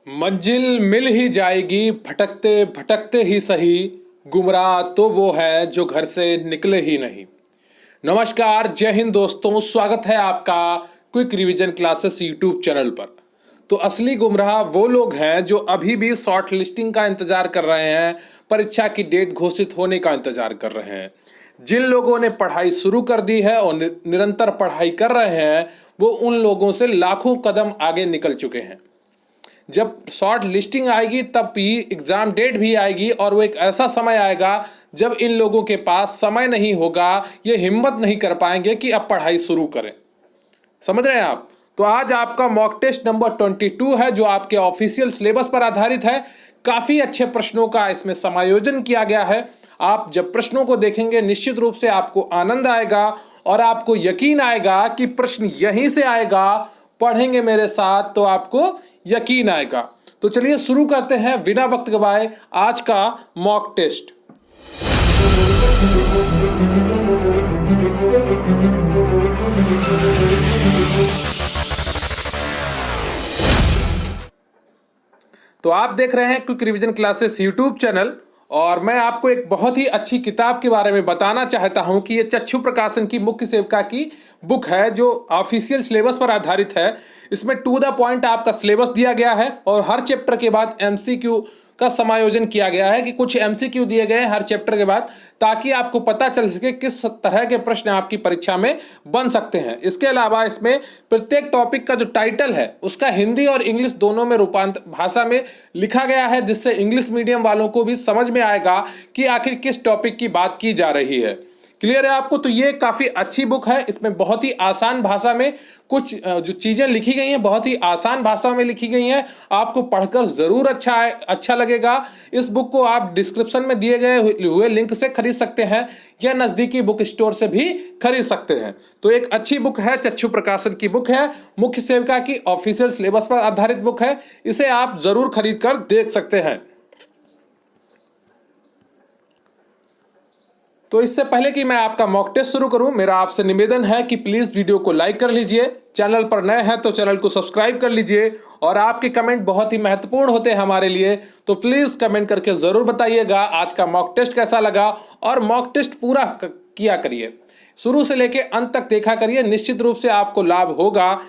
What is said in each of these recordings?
मंजिल मिल ही जाएगी भटकते भटकते ही सही। गुमराह तो वो है जो घर से निकले ही नहीं। नमस्कार, जय हिंद दोस्तों, स्वागत है आपका quick revision classes YouTube channel पर। तो असली गुमराह वो लोग हैं जो अभी भी शॉर्ट लिस्टिंग का इंतजार कर रहे हैं, परीक्षा की डेट घोषित होने का इंतजार कर रहे हैं। जिन लोगों ने पढ़ाई शुरू कर दी है और निरंतर पढ़ाई कर रहे हैं, वो उन लोगों से लाखों कदम आगे निकल चुके हैं। जब शॉर्ट लिस्टिंग आएगी तब भी एग्जाम डेट भी आएगी, और वो एक ऐसा समय आएगा जब इन लोगों के पास समय नहीं होगा, ये हिम्मत नहीं कर पाएंगे कि अब पढ़ाई शुरू करें। समझ रहे हैं आप? तो आज आपका मॉक टेस्ट नंबर 22 है, जो आपके ऑफिशियल सिलेबस पर आधारित है। काफी अच्छे प्रश्नों का इसमें समायोजन किया गया है। आप जब प्रश्नों को देखेंगे निश्चित रूप से आपको आनंद आएगा और आपको यकीन आएगा कि प्रश्न यहीं से आएगा। पढ़ेंगे मेरे साथ तो आपको यकीन आएगा। तो चलिए शुरू करते हैं बिना वक्त गवाए आज का मॉक टेस्ट। तो आप देख रहे हैं quick revision classes YouTube channel, और मैं आपको एक बहुत ही अच्छी किताब के बारे में बताना चाहता हूं कि ये चक्षु प्रकाशन की मुख्य सेविका की बुक है, जो ऑफिशियल सिलेबस पर आधारित है। इसमें टू द पॉइंट आपका सिलेबस दिया गया है और हर चैप्टर के बाद एमसीक्यू का समायोजन किया गया है कि कुछ एमसीक्यू दिए गए हैं हर चैप्टर के बाद, ताकि आपको पता चल सके किस तरह के प्रश्न आपकी परीक्षा में बन सकते हैं। इसके अलावा इसमें प्रत्येक टॉपिक का जो टाइटल है उसका हिंदी और इंग्लिश दोनों में रूपांतर भाषा में लिखा गया है, जिससे इंग्लिश मीडियम वालों को भी समझ में आएगा कि आखिर किस टॉपिक की बात की जा रही है। क्लियर है आपको? तो ये काफी अच्छी बुक है। इसमें बहुत ही आसान भाषा में कुछ जो चीजें लिखी गई हैं बहुत ही आसान भाषा में लिखी गई हैं। आपको पढ़कर जरूर अच्छा लगेगा। इस बुक को आप डिस्क्रिप्शन में दिए गए हुए लिंक से खरीद सकते हैं या नजदीकी बुक स्टोर से भी खरीद सकते हैं। तो एक अच्छी बुक है, चक्षु प्रकाशन की बुक है, मुख्य सेविका की ऑफिशियल सिलेबस पर आधारित बुक है। इसे आप जरूर खरीद कर देख सकते हैं। तो इससे पहले कि मैं आपका मॉक टेस्ट शुरू करूं, मेरा आपसे निवेदन है कि प्लीज वीडियो को लाइक कर लीजिए। चैनल पर नए हैं तो चैनल को सब्सक्राइब कर लीजिए, और आपके कमेंट बहुत ही महत्वपूर्ण होते हैं हमारे लिए। तो प्लीज कमेंट करके जरूर बताइएगा आज का मॉक टेस्ट कैसा लगा, और मॉक टेस्ट पूरा किया करिए, शुरू से लेके अंत तक देखा करिए, निश्चित रूप से आपको लाभ होगा।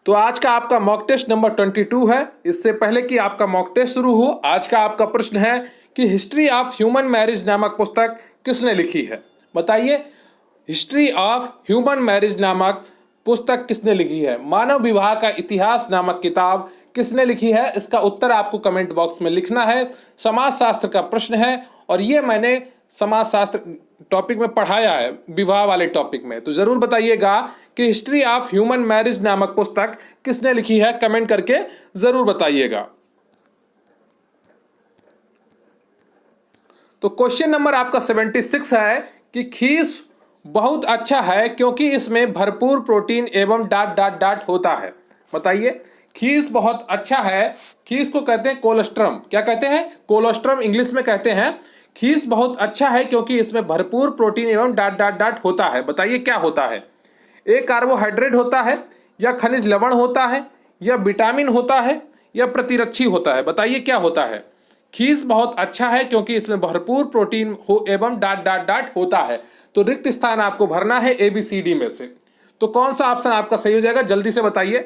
तो आज का आपका मॉक टेस्ट नंबर 22 है। इससे पहले कि आपका मॉक टेस्ट शुरू हो, आज का आपका प्रश्न है कि हिस्ट्री ऑफ ह्यूमन मैरिज नामक पुस्तक किसने लिखी है? बताइए, हिस्ट्री ऑफ ह्यूमन मैरिज नामक पुस्तक किसने लिखी है? मानव विवाह का इतिहास नामक किताब किसने लिखी है? इसका उत्तर आपको कमेंट बॉक्स में लिखना है। समाज शास्त्र का प्रश्न है, और ये मैंने समाज शास्त्र टॉपिक में पढ़ाया है, विवाह वाले टॉपिक में। तो जरूर बताइएगा कि हिस्ट्री ऑफ ह्यूमन मैरिज नामक पुस्तक किसने लिखी है, कमेंट करके जरूर बताइएगा। तो क्वेश्चन नंबर आपका 76 है कि खीस बहुत अच्छा है क्योंकि इसमें भरपूर प्रोटीन एवं डाट डाट डाट होता है। बताइए, खीस बहुत अच्छा है, खीस को कहते हैं कोलेस्ट्रम। क्या कहते हैं? कोलेस्ट्रम इंग्लिश में कहते हैं। खीस बहुत अच्छा है क्योंकि इसमें भरपूर प्रोटीन एवं डाट डाट डाट होता है। बताइए क्या होता है? एक कार्बोहाइड्रेट होता है, या खनिज लवण होता है, या विटामिन होता है, या प्रतिरक्षी होता है? बताइए क्या होता है? खीस बहुत अच्छा है क्योंकि इसमें भरपूर प्रोटीन हो एवं डाट डाट डाट होता है। तो रिक्त स्थान आपको भरना है ABCD में से। तो कौन सा ऑप्शन आपका सही हो जाएगा, जल्दी से बताइए।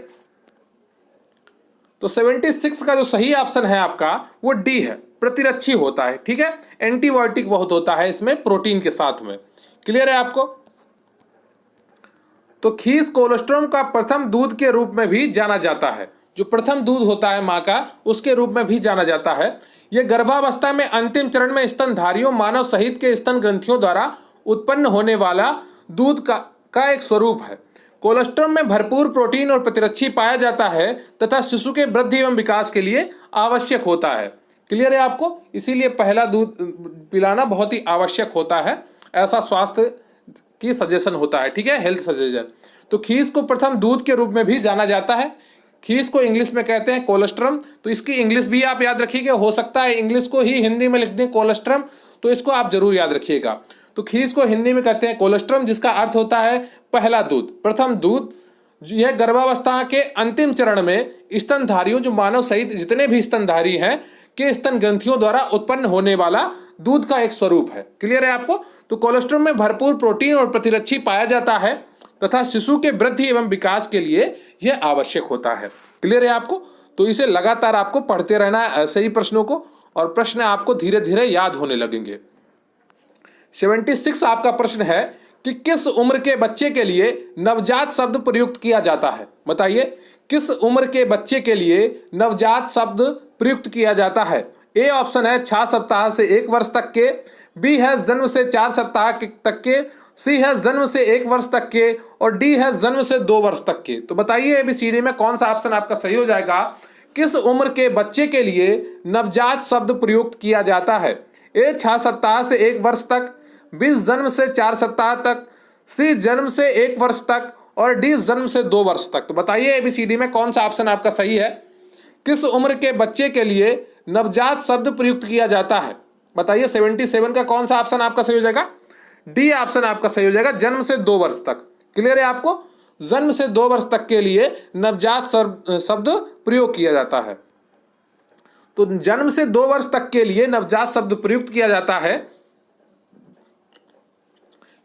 तो 76 का जो सही ऑप्शन है आपका वो डी है, प्रतिरक्षी होता है। ठीक है, एंटीबायोटिक बहुत होता है इसमें प्रोटीन के साथ में। क्लियर है आपको? तो खीस कोलेस्ट्रॉल का प्रथम दूध के रूप में भी जाना जाता है। जो प्रथम दूध होता है मां का, उसके रूप में भी जाना जाता है। यह गर्भावस्था में अंतिम चरण में स्तनधारियों मानव सहित के स्तन ग्रंथियों द्वारा उत्पन्न होने वाला दूध का एक स्वरूप है। कोलेस्ट्रॉल में भरपूर प्रोटीन और प्रतिरक्षी पाया जाता है तथा शिशु के वृद्धि एवं विकास के लिए आवश्यक होता है। क्लियर है आपको? इसीलिए पहला दूध पिलाना बहुत ही आवश्यक होता है, ऐसा स्वास्थ्य की सजेशन होता है। ठीक है, हेल्थ सजेशन। तो खीस को प्रथम दूध के रूप में भी जाना जाता है। खीस को इंग्लिश में कहते हैं कोलेस्ट्रम। तो इसकी इंग्लिश भी आप याद रखिएगा, हो सकता है इंग्लिश को ही हिंदी में लिख दें कोलेस्ट्रम, तो इसको आप जरूर याद रखिएगा। तो खीस को हिंदी में कहते हैं कोलेस्ट्रम, जिसका अर्थ होता है पहला दूध, प्रथम दूध। यह गर्भावस्था के अंतिम चरण में स्तनधारियों, जो मानव सहित जितने भी स्तनधारी हैं, के स्तन ग्रंथियों द्वारा उत्पन्न होने वाला दूध का एक स्वरूप है। क्लियर है आपको? तो कोलेस्ट्रॉल में भरपूर प्रोटीन और प्रतिरक्षी पाया जाता है तथा शिशु के वृद्धि एवं विकास के लिए यह आवश्यक होता है। क्लियर है आपको? तो इसे लगातार आपको पढ़ते रहना है ऐसे ही प्रश्नों को, और प्रश्न आपको धीरे धीरे याद होने लगेंगे। 76 आपका प्रश्न है कि किस उम्र के बच्चे के लिए नवजात शब्द प्रयुक्त किया जाता है? बताइए, किस उम्र के बच्चे के लिए नवजात शब्द प्रयुक्त किया जाता है? ए ऑप्शन है 6 सप्ताह से 1 वर्ष तक के, बी है जन्म से 4 सप्ताह तक के, सी है जन्म से 1 वर्ष तक के, और डी है जन्म से 2 वर्ष तक के। तो बताइए ABCD में कौन सा ऑप्शन आपका सही हो जाएगा? किस उम्र के बच्चे के लिए नवजात शब्द प्रयुक्त किया जाता है? ए 6 सप्ताह से 1 वर्ष तक, बी जन्म से 4 सप्ताह तक, सी जन्म से 1 वर्ष तक, और डी जन्म से 2 वर्ष तक। तो बताइए ABCD में कौन सा ऑप्शन आपका सही है? किस उम्र के बच्चे के लिए नवजात शब्द प्रयुक्त किया जाता है? बताइए 77 का कौन सा ऑप्शन आपका सही हो जाएगा? डी ऑप्शन आपका सही हो जाएगा, जन्म से 2 वर्ष तक। क्लियर है आपको? जन्म से 2 वर्ष तक के लिए नवजात शब्द प्रयोग किया जाता है। तो जन्म से 2 वर्ष तक के लिए नवजात शब्द प्रयुक्त किया जाता है।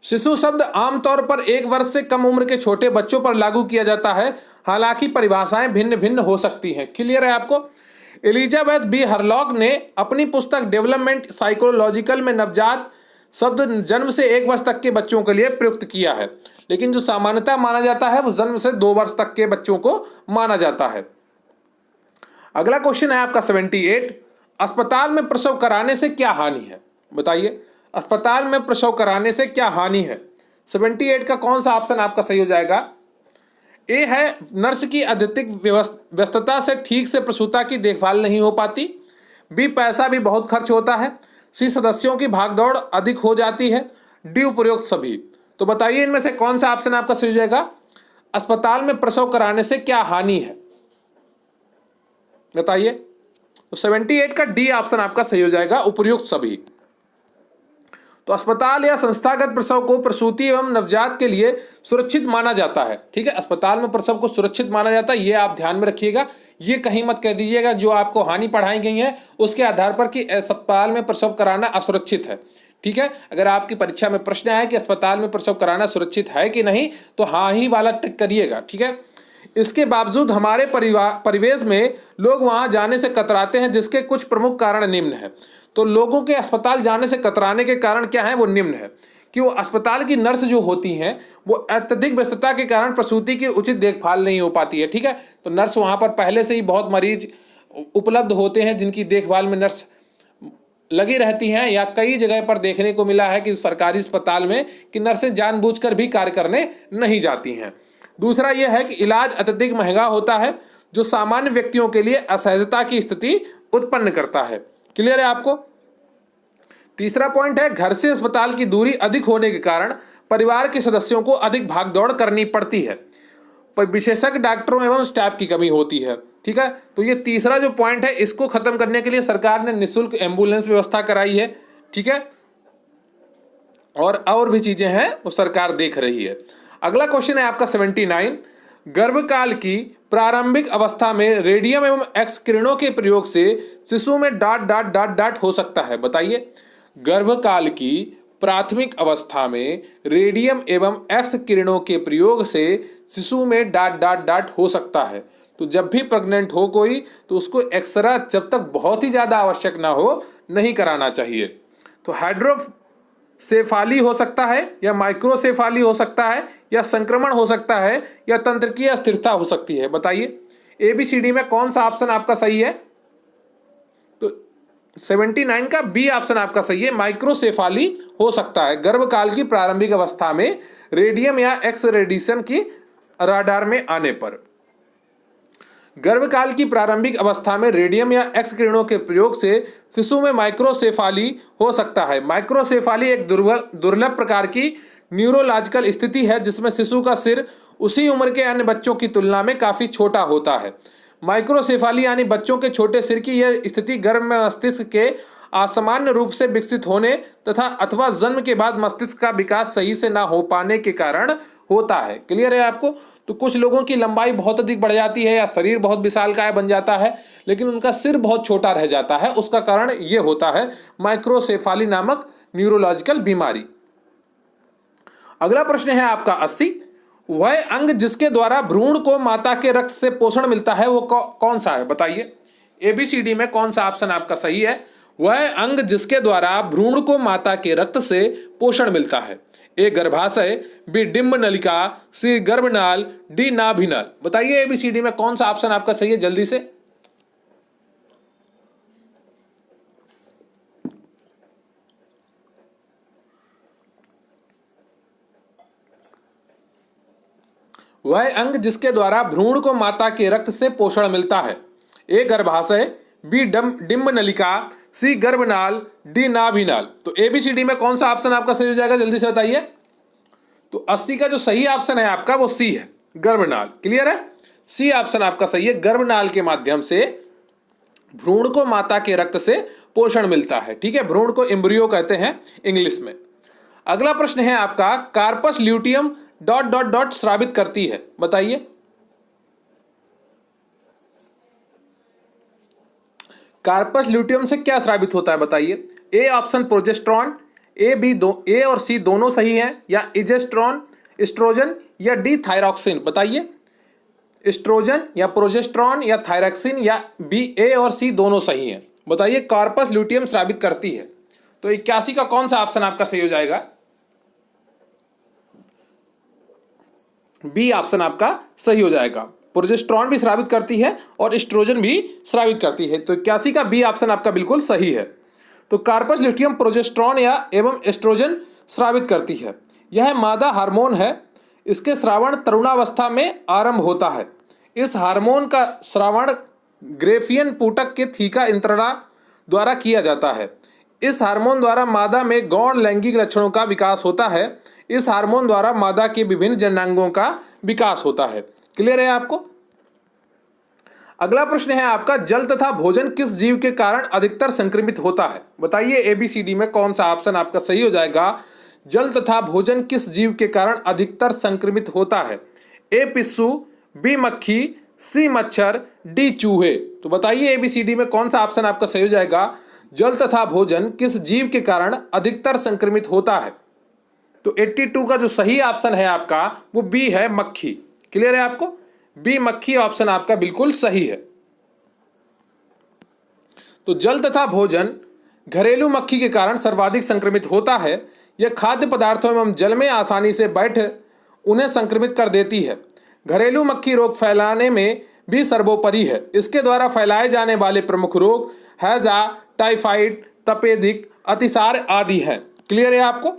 शिशु शब्द आमतौर पर 1 वर्ष से कम उम्र के छोटे बच्चों पर लागू किया जाता है, हालांकि परिभाषाएं भिन्न भिन्न हो सकती हैं। क्लियर है आपको? एलिजाबेथ बी हरलॉक ने अपनी पुस्तक डेवलपमेंट साइकोलॉजिकल में नवजात शब्द जन्म से 1 वर्ष तक के बच्चों के लिए प्रयुक्त किया है, लेकिन जो सामान्यतः माना जाता है वो जन्म से 2 वर्ष तक के बच्चों को माना जाता है। अगला क्वेश्चन है आपका 78, अस्पताल में प्रसव कराने से क्या हानि है? बताइए, अस्पताल में प्रसव कराने से क्या हानि है? 78 का कौन सा ऑप्शन आपका सही हो जाएगा? ए है नर्स की अत्यधिक व्यस्तता से ठीक से प्रसूता की देखभाल नहीं हो पाती, बी पैसा भी बहुत खर्च होता है, सी सदस्यों की भागदौड़ अधिक हो जाती है, डी उपरोक्त सभी। तो बताइए इनमें से कौन सा ऑप्शन आपका सही हो जाएगा? अस्पताल में प्रसव कराने से क्या हानि है? बताइए। तो 78 का डी ऑप्शन आपका सही हो जाएगा, उपयुक्त सभी। तो अस्पताल या संस्थागत प्रसव को प्रसूति एवं नवजात के लिए सुरक्षित माना जाता है। ठीक है, अस्पताल में प्रसव को सुरक्षित माना जाता है, ये आप ध्यान में रखिएगा। ये कहीं मत कह दीजिएगा जो आपको हानि पढ़ाई गई है उसके आधार पर कि अस्पताल में प्रसव कराना असुरक्षित है। ठीक है, अगर आपकी परीक्षा में प्रश्न आया कि अस्पताल में प्रसव कराना सुरक्षित है कि नहीं, तो हाँ ही वाला टिक करिएगा। ठीक है, इसके बावजूद हमारे परिवेश में लोग वहां जाने से कतराते हैं, जिसके कुछ प्रमुख कारण निम्न है। तो लोगों के अस्पताल जाने से कतराने के कारण क्या है? वो निम्न है कि वो अस्पताल की नर्स जो होती हैं वो अत्यधिक व्यस्तता के कारण प्रसूति की उचित देखभाल नहीं हो पाती है। ठीक है, तो नर्स वहां पर पहले से ही बहुत मरीज उपलब्ध होते हैं जिनकी देखभाल में नर्स लगी रहती हैं, या कई जगह पर देखने को मिला है कि सरकारी अस्पताल में कि नर्सें जानबूझकर भी कार्य करने नहीं जाती हैं। दूसरा यह है कि इलाज अत्यधिक महंगा होता है, जो सामान्य व्यक्तियों के लिए असहजता की स्थिति उत्पन्न करता है। क्लियर है आपको? तीसरा पॉइंट है, घर से अस्पताल की दूरी अधिक होने के कारण परिवार के सदस्यों को अधिक भागदौड़ करनी पड़ती है, पर विशेषज्ञ डॉक्टरों एवं स्टाफ की कमी होती है। ठीक है, तो ये तीसरा जो पॉइंट है इसको खत्म करने के लिए सरकार ने निःशुल्क एम्बुलेंस व्यवस्था कराई है। ठीक है, और भी चीजें हैं वो सरकार देख रही है। अगला क्वेश्चन है आपका 79, गर्भकाल की प्रारंभिक अवस्था में रेडियम एवं एक्स किरणों के प्रयोग से शिशु में डॉट डॉट डॉट डॉट हो सकता है। बताइए, गर्भकाल की प्राथमिक अवस्था में रेडियम एवं एक्स किरणों के प्रयोग से शिशु में डॉट डॉट डॉट हो सकता है। तो जब भी प्रेग्नेंट हो कोई तो उसको एक्सरा जब तक बहुत ही ज्यादा आवश्यक ना हो नहीं कराना चाहिए। तो हाइड्रोसेफाली हो सकता है, या माइक्रोसेफाली हो सकता है, या संक्रमण हो सकता है, या तंत्रिकीय अस्थिरता हो सकती है। बताइए ABCD में कौन सा ऑप्शन आपका सही है? तो 79 का बी ऑप्शन आपका सही है, माइक्रोसेफाली हो सकता है गर्भकाल की प्रारंभिक अवस्था में रेडियम या एक्स रेडिएशन की राडार में आने पर। गर्भकाल की प्रारंभिक अवस्था में रेडियम या एक्स किरणों के प्रयोग से शिशु में माइक्रोसेफाली हो सकता है। माइक्रोसेफाली एक दुर्लभ प्रकार की न्यूरोलॉजिकल स्थिति है जिसमें शिशु का सिर उसी उम्र के अन्य बच्चों की तुलना में काफी छोटा होता है। माइक्रोसेफाली यानी बच्चों के छोटे सिर की यह स्थिति गर्भ में मस्तिष्क के असामान्य रूप से विकसित होने तथा अथवा जन्म के बाद मस्तिष्क का विकास सही से ना हो पाने के कारण होता है। क्लियर है आपको? तो कुछ लोगों की लंबाई बहुत अधिक बढ़ जाती है या शरीर बहुत विशालकाय बन जाता है, लेकिन उनका सिर बहुत छोटा रह जाता है। उसका कारण ये होता है माइक्रोसेफाली नामक न्यूरोलॉजिकल बीमारी। अगला प्रश्न है आपका 80। वह अंग जिसके द्वारा भ्रूण को माता के रक्त से पोषण मिलता है वो कौन सा है? बताइए एबीसीडी में कौन सा ऑप्शन आपका सही है? वह अंग जिसके द्वारा भ्रूण को माता के रक्त से पोषण मिलता है। ए गर्भाशय, बी डिंब नलिका, सी गर्भनाल, डी नाभिनाल। बताइए एबीसीडी में कौन सा ऑप्शन आपका सही है? जल्दी से। वह अंग जिसके द्वारा भ्रूण को माता के रक्त से पोषण मिलता है। ए गर्भाशय, बी डिंब नलिका, सी गर्भनाल, डी नाभिनाल। तो एबीसीडी में कौन सा ऑप्शन आपका सही हो जाएगा? जल्दी से बताइए। तो 80 का जो सही ऑप्शन है आपका वो सी है, गर्भनाल। क्लियर है? सी ऑप्शन आपका सही है। गर्भनाल के माध्यम से भ्रूण को माता के रक्त से पोषण मिलता है। ठीक है, भ्रूण को एम्ब्रियो कहते हैं इंग्लिश में। अगला प्रश्न है आपका corpus luteum dot dot dot स्रावित करती है। बताइए कार्पस ल्यूटियम से क्या स्रावित होता है? बताइए। ए ऑप्शन प्रोजेस्ट्रॉन, ए और सी दोनों सही हैं, या इजेस्ट्रॉन, एस्ट्रोजन, या डी थायरॉक्सिन। बताइए एस्ट्रोजन या प्रोजेस्ट्रॉन या थायरॉक्सिन, या बी ए और सी दोनों सही हैं। बताइए कार्पस ल्यूटियम स्रावित करती है। तो 81 का कौन सा ऑप्शन आपका सही हो जाएगा? बी ऑप्शन आपका सही हो जाएगा। प्रोजेस्ट्रॉन भी स्रावित करती है और एस्ट्रोजन भी स्रावित करती है। तो 81 का बी ऑप्शन आपका बिल्कुल सही है। तो कार्पस ल्यूटियम प्रोजेस्ट्रॉन या एवं एस्ट्रोजन स्रावित करती है। यह मादा हार्मोन है। इसके श्रावण तरुणावस्था में आरंभ होता है। इस हार्मोन का श्रावण ग्रेफियन पुटक के थीका इंत्रणा द्वारा किया जाता है। इस हार्मोन द्वारा मादा में गौण लैंगिक लक्षणों का विकास होता है। इस हार्मोन द्वारा मादा के विभिन्न जननांगों का विकास होता है। क्लियर है आपको? अगला प्रश्न है आपका जल तथा भोजन किस जीव के कारण अधिकतर संक्रमित होता है? बताइए एबीसीडी में कौन सा ऑप्शन आपका सही हो जाएगा? जल तथा भोजन किस जीव के कारण अधिकतर संक्रमित होता है? ए पिस्सू, बी मक्खी, सी मच्छर, डी चूहे। तो बताइए एबीसीडी में कौन सा ऑप्शन आपका सही हो जाएगा? जल तथा भोजन किस जीव के कारण अधिकतर संक्रमित होता है? तो 82 का जो सही ऑप्शन है आपका वो बी है, मक्खी। क्लियर है आपको? बी मक्खी ऑप्शन आपका बिल्कुल सही है। तो जल तथा भोजन घरेलू मक्खी के कारण सर्वाधिक संक्रमित होता है। यह खाद्य पदार्थों एवं जल में आसानी से बैठ उन्हें संक्रमित कर देती है। घरेलू मक्खी रोग फैलाने में भी सर्वोपरि है। इसके द्वारा फैलाए जाने वाले प्रमुख रोग हैजा, टाइफाइड, तपेदिक, अतिसार आदि हैं। क्लियर है आपको?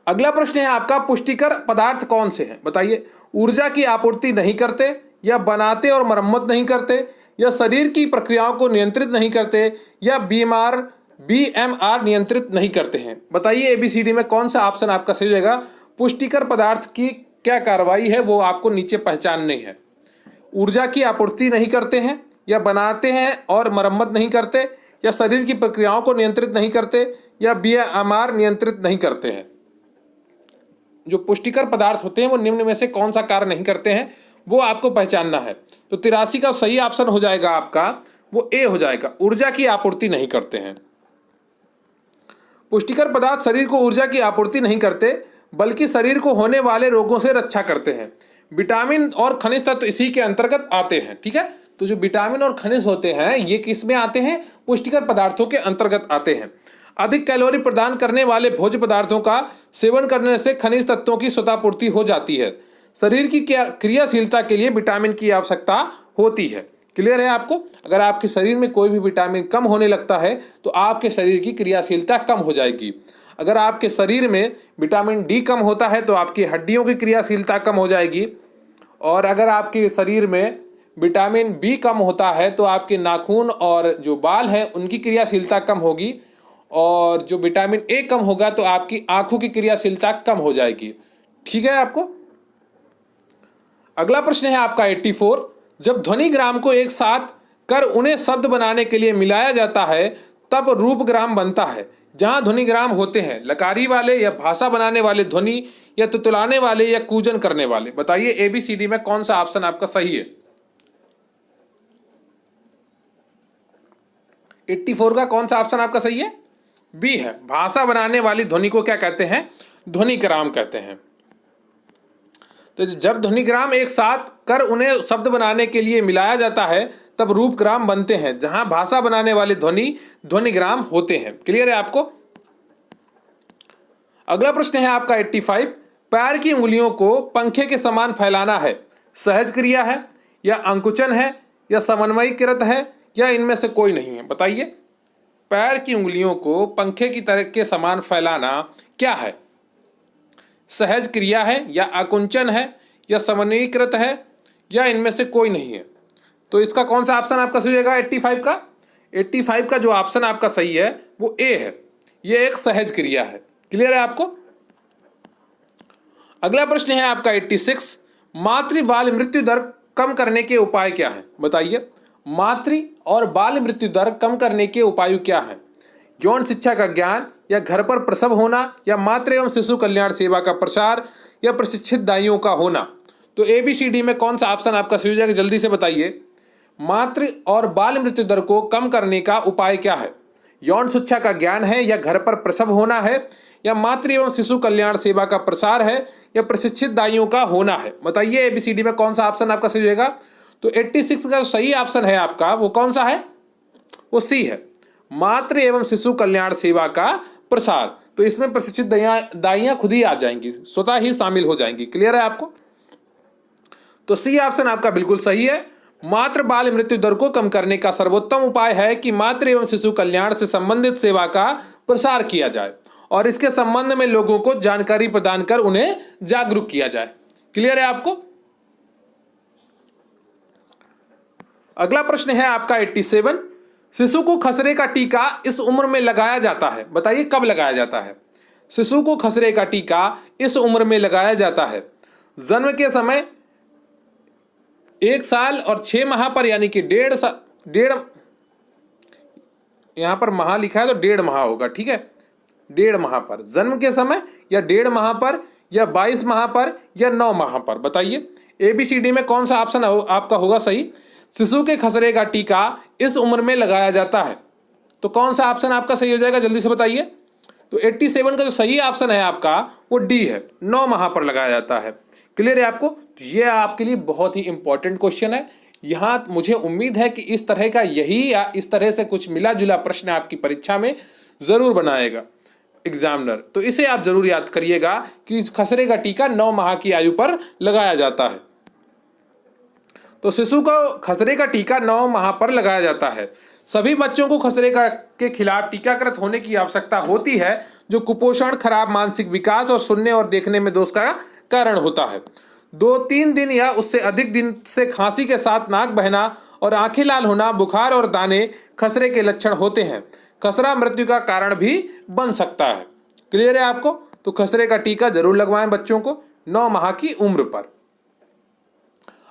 अगला प्रश्न है आपका पुष्टिकर पदार्थ कौन से हैं? बताइए। ऊर्जा की आपूर्ति नहीं करते, या बनाते और मरम्मत नहीं करते, या शरीर की प्रक्रियाओं को नियंत्रित नहीं करते, या बीएमआर नियंत्रित नहीं करते हैं। बताइए एबीसीडी में कौन सा ऑप्शन आपका सही रहेगा? पुष्टिकर पदार्थ की क्या कार्रवाई है वो आपको नीचे पहचाननी है। ऊर्जा की आपूर्ति नहीं करते हैं, या बनाते हैं और मरम्मत नहीं करते, या शरीर की प्रक्रियाओं को नियंत्रित नहीं करते, या बीएमआर नियंत्रित नहीं करते हैं। जो पुष्टिकर पदार्थ होते हैं वो निम्न में से कौन सा कार्य नहीं करते हैं वो आपको पहचानना है। तो 83 का सही ऑप्शन हो जाएगा आपका वो ए हो जाएगा, ऊर्जा की आपूर्ति नहीं करते हैं। पुष्टिकर पदार्थ शरीर को ऊर्जा की आपूर्ति नहीं करते बल्कि शरीर को होने वाले रोगों से रक्षा करते हैं। विटामिन और खनिज तत्व इसी के अंतर्गत आते हैं। ठीक है, तो जो विटामिन और खनिज होते हैं ये किस में आते हैं? पुष्टिकर पदार्थों के अंतर्गत आते हैं। अधिक कैलोरी प्रदान करने वाले भोज्य पदार्थों का सेवन करने से खनिज तत्वों की स्वतःपूर्ति हो जाती है। शरीर की क्रियाशीलता के लिए विटामिन की आवश्यकता होती है। क्लियर है आपको? अगर आपके शरीर में कोई भी विटामिन कम होने लगता है तो आपके शरीर की क्रियाशीलता कम हो जाएगी। अगर आपके शरीर में विटामिन डी कम होता है तो आपकी हड्डियों की क्रियाशीलता कम हो जाएगी, और अगर आपके शरीर में विटामिन बी कम होता है तो आपके नाखून और जो बाल हैं उनकी क्रियाशीलता कम होगी, और जो विटामिन ए कम होगा तो आपकी आंखों की क्रियाशीलता कम हो जाएगी। ठीक है आपको? अगला प्रश्न है आपका 84। जब ध्वनिग्राम को एक साथ कर उन्हें शब्द बनाने के लिए मिलाया जाता है तब रूपग्राम बनता है। जहां ध्वनिग्राम होते हैं, लकारी वाले या भाषा बनाने वाले ध्वनि या तुतलाने वाले या कूजन करने वाले। बताइए एबीसीडी में कौन सा ऑप्शन आपका सही है? 84 का कौन सा ऑप्शन आपका सही है? बी है। भाषा बनाने वाली ध्वनि को क्या कहते हैं? ध्वनिग्राम कहते हैं। तो जब ध्वनिग्राम एक साथ कर उन्हें शब्द बनाने के लिए मिलाया जाता है तब रूपग्राम बनते हैं, जहां भाषा बनाने वाले ध्वनिग्राम होते हैं। क्लियर है आपको? अगला प्रश्न है आपका 85। पैर की उंगलियों को पंखे के समान फैलाना है, सहज क्रिया है या अंकुचन है या समन्वयकृत है या इनमें से कोई नहीं है? बताइए पैर की उंगलियों को पंखे की तरह के समान फैलाना क्या है? सहज क्रिया है या आकुंचन है या समन्वयकृत है या इनमें से कोई नहीं है? तो इसका कौन सा ऑप्शन आपका सही होगा 85 का? 85 का जो ऑप्शन आपका सही है वो ए है। ये एक सहज क्रिया है। क्लियर है आपको? अगला प्रश्न है आपका 86। मातृ बाल मृत्यु दर कम करने के उपाय क्या है? बताइए मातृ और बाल मृत्यु दर कम करने के उपाय क्या है? यौन शिक्षा का ज्ञान या घर पर प्रसव होना या मातृ एवं शिशु कल्याण सेवा का प्रसार या प्रशिक्षित दाइयों का होना? तो एबीसीडी में कौन सा ऑप्शन आपका सही हो जाएगा? जल्दी से बताइए। मातृ और बाल मृत्यु दर को कम करने का उपाय क्या है? यौन शिक्षा का ज्ञान है या घर पर प्रसव होना है या मातृ एवं शिशु कल्याण सेवा का प्रसार है या प्रशिक्षित दाइयों का होना है? बताइए एबीसीडी में कौन सा ऑप्शन आपका सही होगा? तो 86 का सही ऑप्शन है आपका वो कौन सा है? वो सी है, मातृ एवं शिशु कल्याण सेवा का प्रसार। तो इसमें प्रशिक्षित दाइयां खुद ही आ जाएंगी, स्वतः ही शामिल हो जाएंगी। क्लियर है आपको? तो सी ऑप्शन आपका बिल्कुल सही है। मातृ बाल मृत्यु दर को कम करने का सर्वोत्तम उपाय है कि मातृ एवं शिशु कल्याण से संबंधित सेवा का प्रसार किया जाए और इसके संबंध में लोगों को जानकारी प्रदान कर उन्हें जागरूक किया जाए। क्लियर है आपको? अगला प्रश्न है आपका 87। शिशु को खसरे का टीका इस उम्र में लगाया जाता है। बताइए कब लगाया जाता है? शिशु को खसरे का टीका इस उम्र में लगाया जाता है जन्म के समय 1 साल और 6 माह पर, यानी कि डेढ़, यहां पर माह लिखा है तो 1.5 माह होगा। ठीक है, 1.5 माह पर जन्म के समय या 1.5 माह पर या 22 माह पर या 9 माह पर। बताइए एबीसीडी में कौन सा ऑप्शन आपका होगा सही? शिशु के खसरे का टीका इस उम्र में लगाया जाता है, तो कौन सा ऑप्शन आपका सही हो जाएगा? जल्दी से बताइए। तो 87 का जो सही ऑप्शन है आपका वो डी है, 9 माह पर लगाया जाता है। क्लियर है आपको? तो ये आपके लिए बहुत ही इंपॉर्टेंट क्वेश्चन है। यहाँ मुझे उम्मीद है कि इस तरह का यही या इस तरह से कुछ मिला जुला प्रश्न आपकी परीक्षा में जरूर बनाएगा एग्जामिनर। तो इसे आप जरूर याद करिएगा कि खसरे का टीका 9 माह की आयु पर लगाया जाता है। तो शिशु को खसरे का टीका 9 माह पर लगाया जाता है। सभी बच्चों को खसरे के खिलाफ टीकाकृत होने की आवश्यकता होती है, जो कुपोषण, खराब मानसिक विकास और सुनने और देखने में दोष का कारण होता है। 2-3 दिन या उससे अधिक दिन से खांसी के साथ नाक बहना और आंखें लाल होना, बुखार और दाने खसरे के लक्षण होते हैं। खसरा मृत्यु का कारण भी बन सकता है। क्लियर है आपको? तो खसरे का टीका जरूर लगवाएं बच्चों को 9 माह की उम्र पर।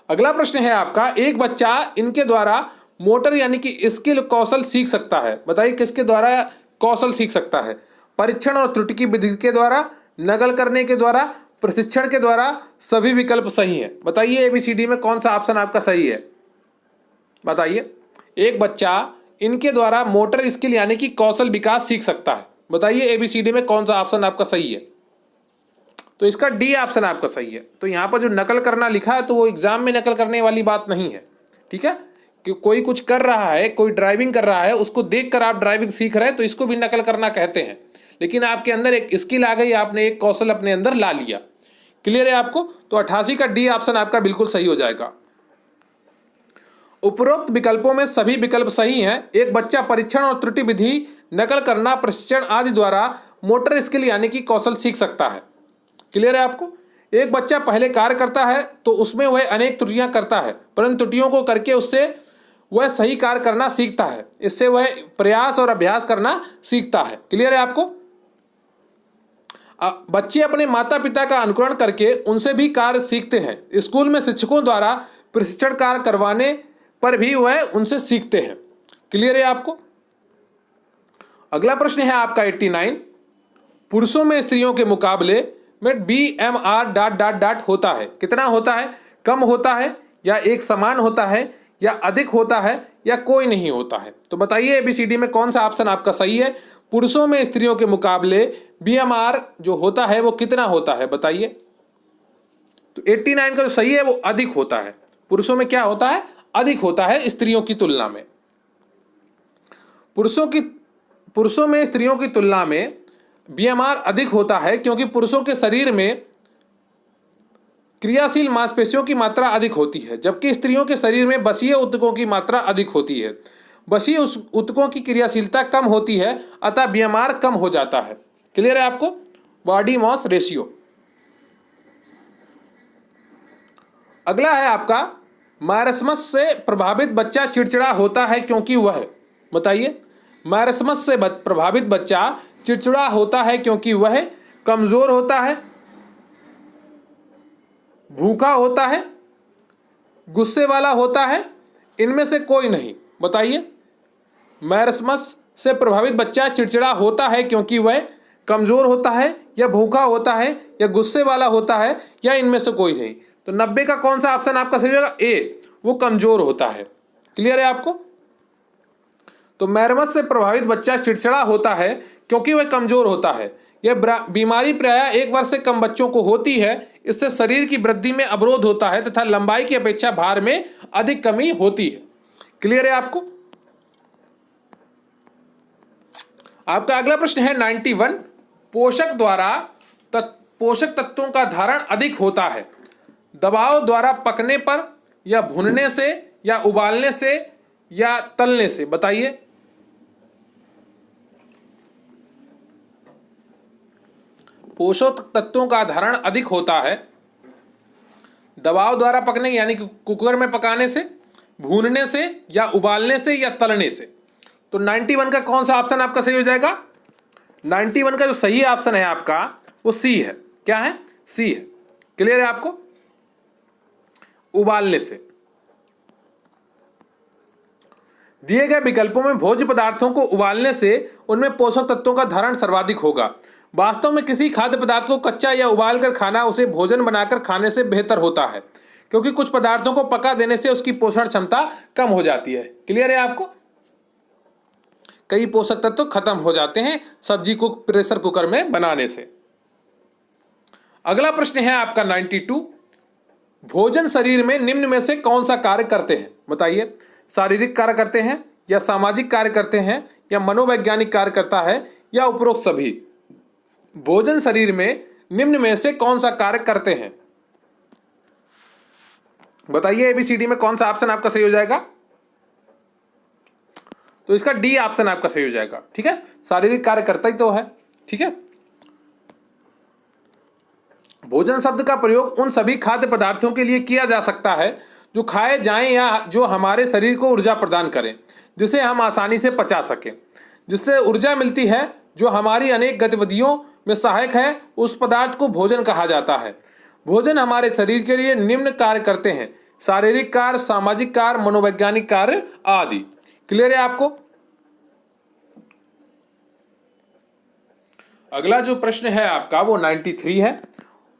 अगला प्रश्न है आपका, एक बच्चा इनके द्वारा मोटर यानी कि स्किल कौशल सीख सकता है। बताइए किसके द्वारा कौशल सीख सकता है? परीक्षण और त्रुटि की विधि के द्वारा, नकल करने के द्वारा, प्रशिक्षण के द्वारा, सभी विकल्प सही है। बताइए एबीसीडी में कौन सा ऑप्शन आपका सही है? बताइए एक बच्चा इनके द्वारा मोटर स्किल यानी कि कौशल विकास सीख सकता है। बताइए एबीसीडी में कौन सा ऑप्शन आपका सही है? तो इसका डी ऑप्शन आपका सही है। तो यहाँ पर जो नकल करना लिखा है तो वो एग्जाम में नकल करने वाली बात नहीं है। ठीक है, कि कोई कुछ कर रहा है, कोई ड्राइविंग कर रहा है, उसको देखकर आप ड्राइविंग सीख रहे हैं तो इसको भी नकल करना कहते हैं। लेकिन आपके अंदर एक स्किल आ गई, आपने एक कौशल अपने अंदर ला लिया। क्लियर है आपको? तो 88 का डी ऑप्शन आपका बिल्कुल सही हो जाएगा। उपरोक्त विकल्पों में सभी विकल्प सही हैं। एक बच्चा परीक्षण और त्रुटि विधि, नकल करना, प्रशिक्षण आदि द्वारा मोटर स्किल यानी कि कौशल सीख सकता है। क्लियर है आपको? एक बच्चा पहले कार्य करता है तो उसमें वह अनेक त्रुटियां करता है, परंतु त्रुटियों को करके उससे वह सही कार्य करना सीखता है। इससे वह प्रयास और अभ्यास करना सीखता है। क्लियर है आपको? बच्चे अपने माता पिता का अनुकरण करके उनसे भी कार्य सीखते हैं। स्कूल में शिक्षकों द्वारा प्रशिक्षण कार्य करवाने पर भी वह उनसे सीखते हैं। क्लियर है आपको? अगला प्रश्न है आपका 89, पुरुषों में स्त्रियों के मुकाबले में BMR डॉट डॉट डॉट होता है, कितना होता है? कम होता है या एक समान होता है या अधिक होता है या कोई नहीं होता है? तो बताइए ABCD में कौन सा ऑप्शन आपका सही है? पुरुषों में स्त्रियों के मुकाबले BMR जो होता है वो कितना होता है, बताइए। तो 89 का जो सही है वो अधिक होता है। पुरुषों में क्या होता है? अधिक होता है स्त्रियों की तुलना में। पुरुषों में स्त्रियों की तुलना में BMR अधिक होता है क्योंकि पुरुषों के शरीर में क्रियाशील मांसपेशियों की मात्रा अधिक होती है, जबकि स्त्रियों के शरीर में बसीय ऊतकों की मात्रा अधिक होती है। बसीय ऊतकों की क्रियाशीलता कम होती है, अतः BMR कम हो जाता है। क्लियर है आपको? Body mass ratio. अगला है आपका, मारस्मस से प्रभावित बच्चा चिड़चिड़ा होता है क्योंकि वह, बताइए। मारस्मस से प्रभावित बच्चा चिड़चिड़ा होता है क्योंकि वह कमजोर होता है, भूखा होता है, गुस्से वाला होता है, इनमें से कोई नहीं, बताइए। मारस्मस से प्रभावित बच्चा चिड़चिड़ा होता है क्योंकि वह कमजोर होता है या भूखा होता है या गुस्से वाला होता है या इनमें से कोई नहीं। तो 90 का कौन सा ऑप्शन आपका सही होगा? ए, वो कमजोर होता है। क्लियर है आपको? तो मारस्मस से प्रभावित बच्चा चिड़चिड़ा होता है क्योंकि वह कमजोर होता है। यह बीमारी प्रायः 1 वर्ष से कम बच्चों को होती है। इससे शरीर की वृद्धि में अवरोध होता है तथा लंबाई की अपेक्षा भार में अधिक कमी होती है। क्लियर है आपको? आपका अगला प्रश्न है 91, पोषक तत्वों का धारण अधिक होता है दबाव द्वारा पकने पर या भुनने से या उबालने से या तलने से, बताइए। पोषक तत्वों का धारण अधिक होता है दबाव द्वारा पकने यानी कि कुकर में पकाने से, भूनने से या उबालने से या तलने से। तो 91 का कौन सा ऑप्शन आपका सही हो जाएगा? 91 का जो सही ऑप्शन है आपका वो सी है। क्या है? सी है। क्लियर है आपको? उबालने से। दिए गए विकल्पों में भोज्य पदार्थों को उबालने से उनमें पोषक तत्वों का धारण सर्वाधिक होगा। वास्तव में किसी खाद्य पदार्थ को कच्चा या उबालकर खाना उसे भोजन बनाकर खाने से बेहतर होता है, क्योंकि कुछ पदार्थों को पका देने से उसकी पोषण क्षमता कम हो जाती है। क्लियर है आपको? कई पोषक तत्व खत्म हो जाते हैं सब्जी को प्रेशर कुकर में बनाने से। अगला प्रश्न है आपका 92, भोजन शरीर में निम्न में से कौन सा कार्य करते हैं, बताइए। शारीरिक कार्य करते हैं या सामाजिक कार्य करते हैं या मनोवैज्ञानिक कार्य करता है या उपरोक्त सभी। भोजन शरीर में निम्न में से कौन सा कार्य करते हैं, बताइए। ABCD में कौन सा ऑप्शन आपका सही हो जाएगा? तो इसका डी ऑप्शन आपका सही हो जाएगा। ठीक है, शारीरिक कार्य करता ही तो है। ठीक है, भोजन शब्द का प्रयोग उन सभी खाद्य पदार्थों के लिए किया जा सकता है जो खाए जाएं या जो हमारे शरीर को ऊर्जा प्रदान करें, जिसे हम आसानी से पचा सकें। जिससे ऊर्जा मिलती है जो हमारी अनेक गतिविधियों में सहायक है, उस पदार्थ को भोजन कहा जाता है। भोजन हमारे शरीर के लिए निम्न कार्य करते हैं: शारीरिक कार्य, सामाजिक कार्य, मनोवैज्ञानिक कार्य आदि। क्लियर है आपको? अगला जो प्रश्न है आपका वो 93 है।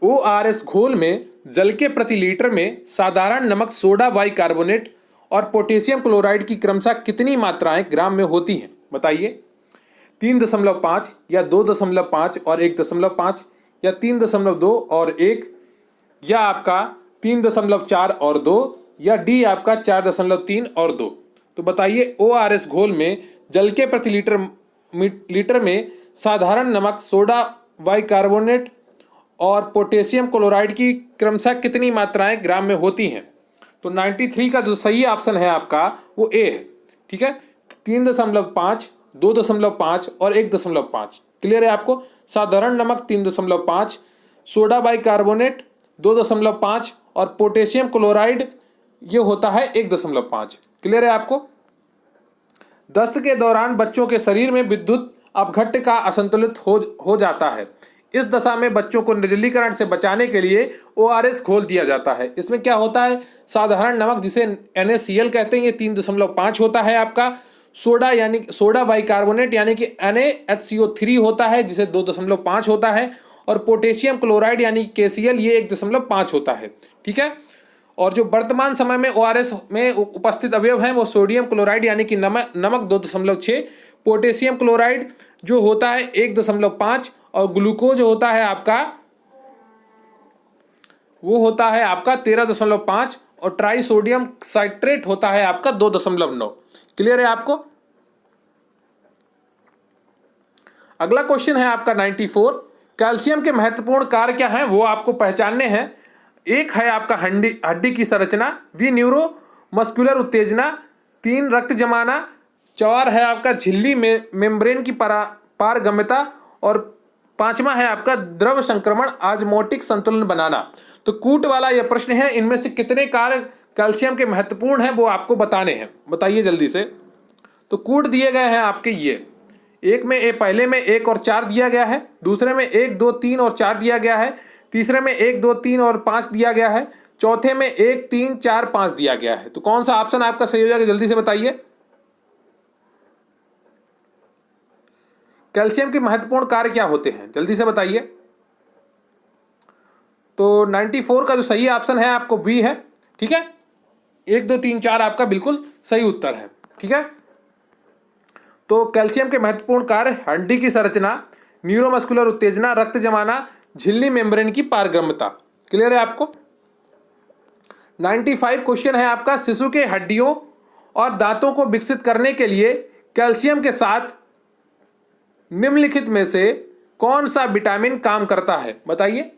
ORS घोल में जल के प्रति लीटर में साधारण नमक, सोडा बाइकार्बोनेट और पोटेशियम क्लोराइड की क्रमशः कितनी मात्राएं ग्राम में होती हैं, बताइए। 3.5 या 2.5 और 1.5 या 3.2 और 1 या आपका 3.4 और 2 या डी आपका 4.3 और 2। तो बताइए ORS घोल में जल के प्रति लीटर में साधारण नमक, सोडा बाइकार्बोनेट और पोटेशियम क्लोराइड की क्रमशः कितनी मात्राएं ग्राम में होती हैं। तो 93 का जो सही ऑप्शन है आपका वो ए है। ठीक है, 3.5, 2.5 और 1.5। क्लियर है आपको? साधारण नमक 3.5, सोडा बाइकार्बोनेट 2.5 और पोटेशियम क्लोराइड ये होता है 1.5। क्लियर है आपको? दस्त के दौरान बच्चों के शरीर में विद्युत अपघट्य का असंतुलित हो जाता है। इस दशा में बच्चों को निर्जलीकरण से बचाने के लिए ORS घोल दिया जाता है। इसमें क्या होता है? साधारण नमक जिसे NaCl कहते हैं ये 3.5 होता है आपका। सोडा यानी सोडा बाइकार्बोनेट यानी कि NaHCO3 होता है जिसे 2.5 होता है, और पोटेशियम क्लोराइड यानी KCl ये 1.5 होता है। ठीक है, और जो वर्तमान समय में ORS में उपस्थित अवयव हैं वो सोडियम क्लोराइड यानी कि नमक 2.6, पोटेशियम क्लोराइड जो होता है 1.5, और ग्लूकोज होता है आपका वो होता है आपका 13.5, और ट्राइसोडियम साइट्रेट होता है आपका 2.9। क्लियर है आपको? अगला क्वेश्चन है आपका 94। कैल्शियम के महत्वपूर्ण कार्य क्या हैं वो आपको पहचानने हैं। एक है आपका हड्डी की संरचना, बी न्यूरो मस्कुलर उत्तेजना, 3 रक्त जमाना, 4 है आपका झिल्ली मेम्ब्रेन की पारगम्यता, और 5वां है आपका द्रव संक्रमण आजमोटिक संतुलन बनाना। तो कूट वाला यह प्रश्न है, इनमें से कितने कार्य कैल्शियम के महत्वपूर्ण हैं वो आपको बताने हैं, बताइए जल्दी से। तो कूट दिए गए हैं आपके ये, एक में पहले में 1 और 4 दिया गया है, दूसरे में 1 2 3 और 4 दिया गया है, तीसरे में 1 2 3 और 5 दिया गया है, चौथे में 1 3 4 5 दिया गया है। तो कौन सा ऑप्शन आपका सही हो जाएगा, जल्दी से बताइए। कैल्शियम के महत्वपूर्ण कार्य क्या होते हैं, जल्दी से बताइए। तो 94 का जो सही ऑप्शन है आपको बी है। ठीक है, 1 2 3 4 आपका बिल्कुल सही उत्तर है। ठीक है, तो कैल्शियम के महत्वपूर्ण कार्य हड्डी की संरचना, न्यूरोमस्कुलर उत्तेजना, रक्त जमाना, झिल्ली मेम्ब्रेन की पारगम्यता। क्लियर है आपको? 95 क्वेश्चन है आपका, शिशु के हड्डियों और दांतों को विकसित करने के लिए कैल्शियम के साथ निम्नलिखित में से कौन सा विटामिन काम करता है, बताइए।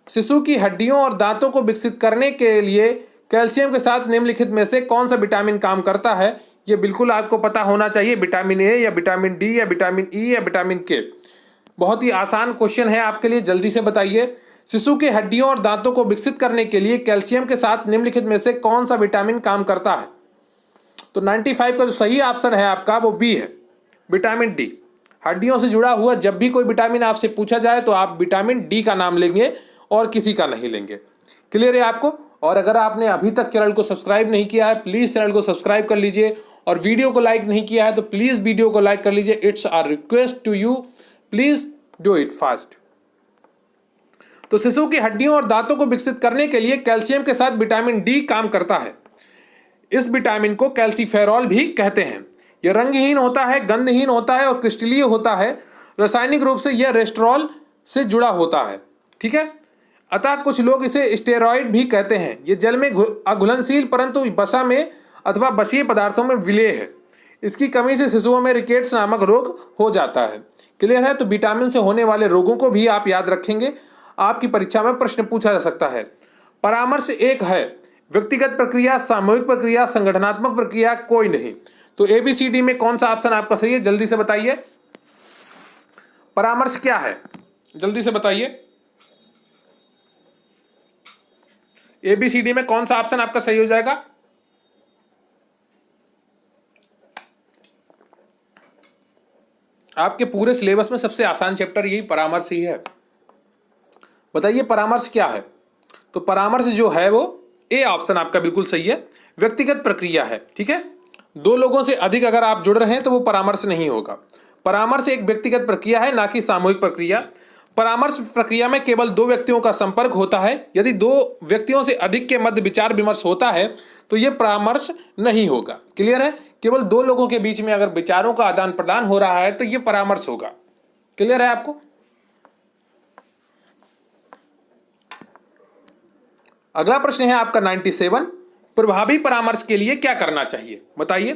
शिशु की हड्डियों और दांतों को विकसित करने के लिए कैल्शियम के साथ निम्नलिखित में से कौन सा विटामिन काम करता है, ये बिल्कुल आपको पता होना चाहिए। विटामिन ए या विटामिन डी या विटामिन ई या विटामिन के। बहुत ही आसान क्वेश्चन है आपके लिए, जल्दी से बताइए। शिशु के हड्डियों और दांतों को विकसित करने के लिए कैल्शियम के साथ निम्नलिखित में से कौन सा विटामिन काम करता है। तो 95 का जो सही ऑप्शन है आपका वो बी है, विटामिन डी। हड्डियों से जुड़ा हुआ जब भी कोई विटामिन आपसे पूछा जाए तो आप विटामिन डी का नाम लेंगे और किसी का नहीं लेंगे। क्लियर है आपको? और अगर आपने अभी तक चैनल को सब्सक्राइब नहीं किया है, प्लीज चैनल को सब्सक्राइब कर लीजिए, और वीडियो को लाइक नहीं किया है तो प्लीज वीडियो को लाइक कर लीजिए। It's our request to you, please do it fast. तो शिशु की हड्डियों और दांतों को विकसित करने के लिए कैल्शियम के साथ विटामिन डी काम करता है। इस विटामिन को कैल्सीफेरॉल भी कहते हैं। यह रंगहीन होता है, गंधहीन होता है और क्रिस्टलीय होता है। रासायनिक रूप से यह रेस्टरॉल से जुड़ा होता है। ठीक है, अतः कुछ लोग इसे स्टेरॉइड भी कहते हैं। यह जल में अघुलनशील परंतु वसा में अथवा बसीय पदार्थों में विलेय है। इसकी कमी से शिशुओं में रिकेट्स नामक रोग हो जाता है। क्लियर है? तो विटामिन से होने वाले रोगों को भी आप याद रखेंगे, आपकी परीक्षा में प्रश्न पूछा जा सकता है। परामर्श एक है, व्यक्तिगत प्रक्रिया, सामूहिक प्रक्रिया, संगठनात्मक प्रक्रिया, कोई नहीं। तो ABCD में कौन सा ऑप्शन आपका सही है, जल्दी से बताइए। परामर्श क्या है, जल्दी से बताइए। ABCD में कौन सा ऑप्शन आपका सही हो जाएगा? आपके पूरे सिलेबस में सबसे आसान चैप्टर यही परामर्श ही है। बताइए परामर्श क्या है। तो परामर्श जो है वो ए ऑप्शन आपका बिल्कुल सही है, व्यक्तिगत प्रक्रिया है। ठीक है, 2 लोगों से अधिक अगर आप जुड़ रहे हैं तो वो परामर्श नहीं होगा। परामर्श एक व्यक्तिगत प्रक्रिया है, ना कि सामूहिक प्रक्रिया। परामर्श प्रक्रिया में केवल 2 व्यक्तियों का संपर्क होता है। यदि 2 व्यक्तियों से अधिक के मध्य विचार विमर्श होता है तो यह परामर्श नहीं होगा। क्लियर है? केवल 2 लोगों के बीच में अगर विचारों का आदान प्रदान हो रहा है तो यह परामर्श होगा। क्लियर है आपको? अगला प्रश्न है आपका 97। प्रभावी परामर्श के लिए क्या करना चाहिए, बताइए।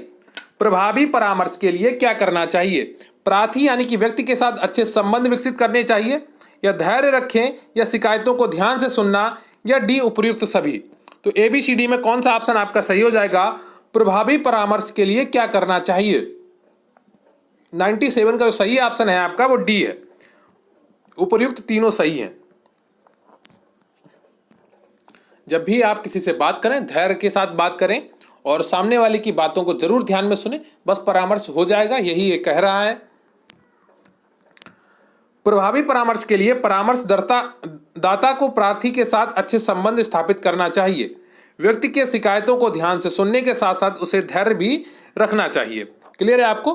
प्रभावी परामर्श के लिए क्या करना चाहिए? प्रार्थी यानी कि व्यक्ति के साथ अच्छे संबंध विकसित करने चाहिए, या धैर्य रखें, या शिकायतों को ध्यान से सुनना, या डी उपयुक्त सभी। तो ABCD में कौन सा ऑप्शन आपका सही हो जाएगा? प्रभावी परामर्श के लिए क्या करना चाहिए। 97 का जो सही ऑप्शन है आपका वो डी है, उपयुक्त तीनों सही हैं। जब भी आप किसी से बात करें धैर्य के साथ बात करें और सामने वाले की बातों को जरूर ध्यान में सुने, बस परामर्श हो जाएगा, यही ये कह रहा है। प्रभावी परामर्श के लिए परामर्श दाता को प्रार्थी के साथ अच्छे संबंध स्थापित करना चाहिए। व्यक्ति के शिकायतों को ध्यान से सुनने के साथ साथ उसे धैर्य भी रखना चाहिए क्लियर है आपको?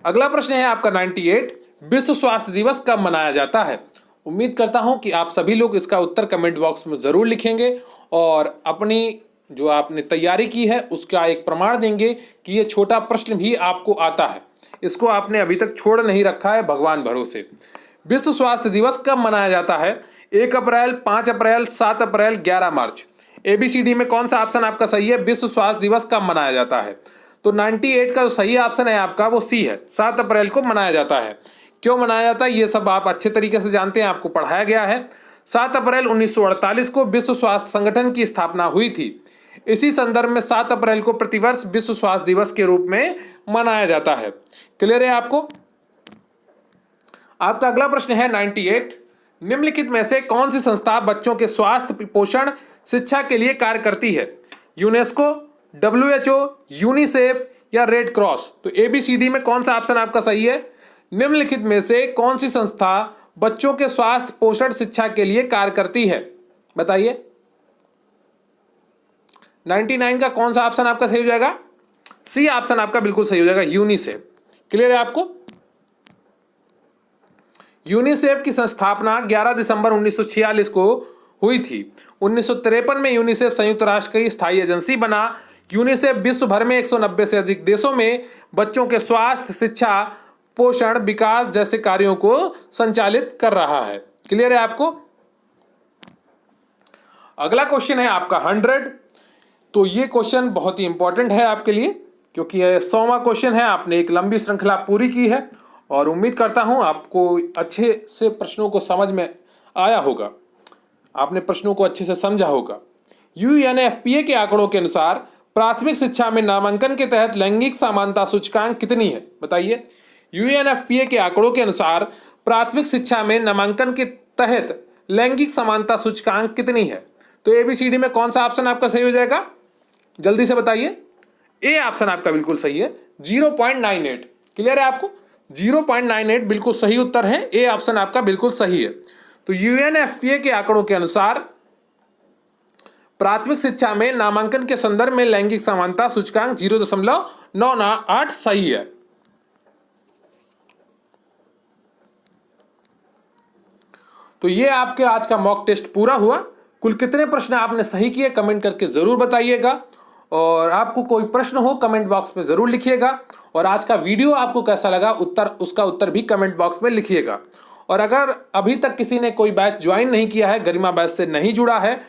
अगला प्रश्न है आपका 98, विश्व स्वास्थ्य दिवस कब मनाया जाता है? उम्मीद करता हूं कि आप सभी लोग इसका उत्तर कमेंट बॉक्स में जरूर लिखेंगे और अपनी जो आपने तैयारी की है उसका एक प्रमाण देंगे कि ये छोटा प्रश्न भी आपको आता है, इसको आपने अभी तक छोड़ नहीं रखा है भगवान भरोसे। विश्व स्वास्थ्य दिवस कब मनाया जाता है? 1 अप्रैल, 5 अप्रैल, 7 अप्रैल, 11 मार्च। ABCD में कौन सा ऑप्शन आपका सही है? विश्व स्वास्थ्य दिवस कब मनाया जाता है? तो 98 का जो सही ऑप्शन है आपका वो सी है, 7 अप्रैल को मनाया जाता है। क्यों मनाया जाता है ये सब आप अच्छे तरीके से जानते हैं, आपको पढ़ाया गया है। 7 अप्रैल 1948 को विश्व स्वास्थ्य संगठन की स्थापना हुई थी। इसी संदर्भ में 7 अप्रैल को प्रतिवर्ष विश्व स्वास्थ्य दिवस के रूप में मनाया जाता है। क्लियर है आपको? आपका अगला प्रश्न है 98, निम्नलिखित में से कौन सी संस्था बच्चों के स्वास्थ्य, पोषण, शिक्षा के लिए कार्य करती है? यूनेस्को, WHO, यूनिसेफ या रेड क्रॉस? तो ABCD में कौन सा ऑप्शन आपका सही है? निम्नलिखित में से कौन सी संस्था बच्चों के स्वास्थ्य, पोषण, शिक्षा के लिए कार्य करती है? बताइए। 99 का कौन सा ऑप्शन आपका सही हो जाएगा? सी ऑप्शन आपका बिल्कुल सही हो जाएगा, यूनिसेफ। क्लियर है आपको? यूनिसेफ की संस्थापना 11 दिसंबर 1946 को हुई थी। 1953 में यूनिसेफ संयुक्त राष्ट्र की स्थायी एजेंसी बना। यूनिसेफ विश्व भर में 190 से अधिक देशों में बच्चों के स्वास्थ्य, शिक्षा, पोषण, विकास जैसे कार्यों को संचालित कर रहा है। क्लियर है आपको? अगला क्वेश्चन है आपका 100। तो ये क्वेश्चन बहुत ही इंपॉर्टेंट है आपके लिए क्योंकि यह 100वां क्वेश्चन है। आपने एक लंबी श्रृंखला पूरी की है और उम्मीद करता हूं आपको अच्छे से प्रश्नों को समझ में आया होगा, आपने प्रश्नों को अच्छे से समझा होगा। UNFPA के आंकड़ों के अनुसार प्राथमिक शिक्षा में नामांकन के तहत लैंगिक समानता सूचकांक कितनी है? बताइए। UNFPA के आंकड़ों के अनुसार प्राथमिक शिक्षा में नामांकन के तहत लैंगिक समानता सूचकांक कितनी है? तो ABCD में कौन सा ऑप्शन आपका सही हो जाएगा? जल्दी से बताइए। ए ऑप्शन आपका बिल्कुल सही है, 0.98। क्लियर है आपको? 0.98 बिल्कुल सही उत्तर है। ए ऑप्शन आपका बिल्कुल सही है। तो UNFPA के आंकड़ों के अनुसार प्राथमिक शिक्षा में नामांकन के संदर्भ में लैंगिक समानता सूचकांक 0.98 सही है। तो ये आपके आज का मॉक टेस्ट पूरा हुआ। कुल कितने प्रश्न आपने सही किए कमेंट करके जरूर बताइएगा और आपको कोई प्रश्न हो कमेंट बॉक्स में जरूर लिखिएगा। और आज का वीडियो आपको कैसा लगा उसका उत्तर भी कमेंट बॉक्स में लिखिएगा। और अगर अभी तक किसी ने कोई बैच ज्वाइन नहीं किया है, गरिमा बैच से नहीं जुड़ा है,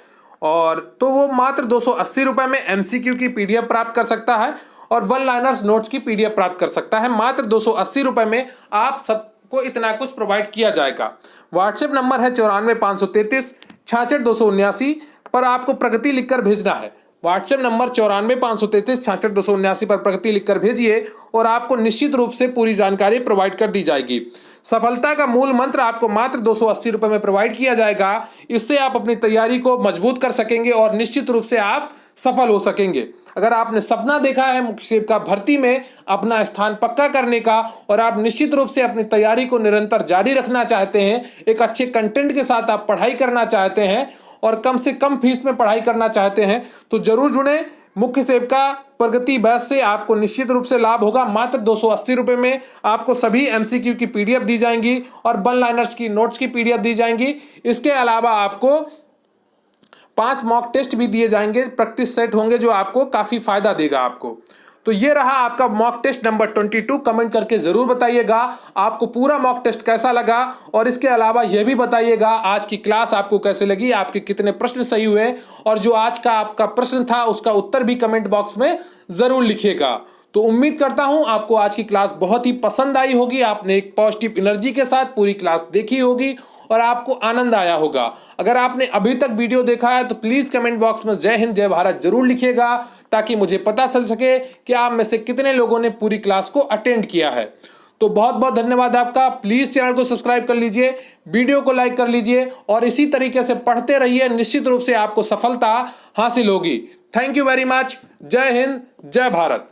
और तो वो मात्र 280 रुपये में MCQ की PDF प्राप्त कर सकता है और 1 लाइनर्स नोट्स की PDF प्राप्त कर सकता है। मात्र 280 रुपये में आप सबको इतना कुछ प्रोवाइड किया जाएगा। व्हाट्सएप नंबर है 94 533 66 279 पर आपको प्रगति लिखकर भेजना है। व्हाट्सएप नंबर 94 533 66 279 पर प्रगति लिखकर भेजिए और आपको निश्चित रूप से पूरी जानकारी प्रोवाइड कर दी जाएगी। सफलता का मूल मंत्र आपको मात्र 280 रुपये में प्रोवाइड किया जाएगा। इससे आप अपनी तैयारी को मजबूत कर सकेंगे और निश्चित रूप से आप सफल हो सकेंगे। अगर आपने सपना देखा है मुख्य सेव का भर्ती में अपना स्थान पक्का करने का और आप निश्चित रूप से अपनी तैयारी को निरंतर जारी रखना चाहते हैं, एक अच्छे कंटेंट के साथ आप पढ़ाई करना चाहते हैं और कम से कम फीस में पढ़ाई करना चाहते हैं, तो जरूर जुड़े मुख्य सेव का प्रगति बैच से। आपको निश्चित रूप से लाभ होगा। मात्र 280 रुपये में आपको सभी MCQ की PDF दी जाएंगी और 1 लाइनर्स की नोट्स की PDF दी जाएंगी। इसके अलावा आपको 5 मॉक टेस्ट भी दिए जाएंगे, प्रैक्टिस सेट होंगे जो आपको काफी फायदा देगा आपको। तो ये रहा आपका मॉक टेस्ट नंबर 22। कमेंट करके जरूर बताइएगा आपको पूरा मॉक टेस्ट कैसा लगा और इसके अलावा यह भी बताइएगा आज की क्लास आपको कैसे लगी, आपके कितने प्रश्न सही हुए और जो आज का आपका प्रश्न था उसका उत्तर भी कमेंट बॉक्स में जरूर लिखिएगा। तो उम्मीद करता हूं आपको आज की क्लास बहुत ही पसंद आई होगी, आपने एक पॉजिटिव एनर्जी के साथ पूरी क्लास देखी होगी और आपको आनंद आया होगा। अगर आपने अभी तक वीडियो देखा है तो प्लीज कमेंट बॉक्स में जय हिंद जय भारत जरूर लिखिएगा ताकि मुझे पता चल सके कि आप में से कितने लोगों ने पूरी क्लास को अटेंड किया है। तो बहुत बहुत धन्यवाद आपका। प्लीज चैनल को सब्सक्राइब कर लीजिए, वीडियो को लाइक कर लीजिए और इसी तरीके से पढ़ते रहिए, निश्चित रूप से आपको सफलता हासिल होगी। Thank you very much. जय हिंद जय भारत।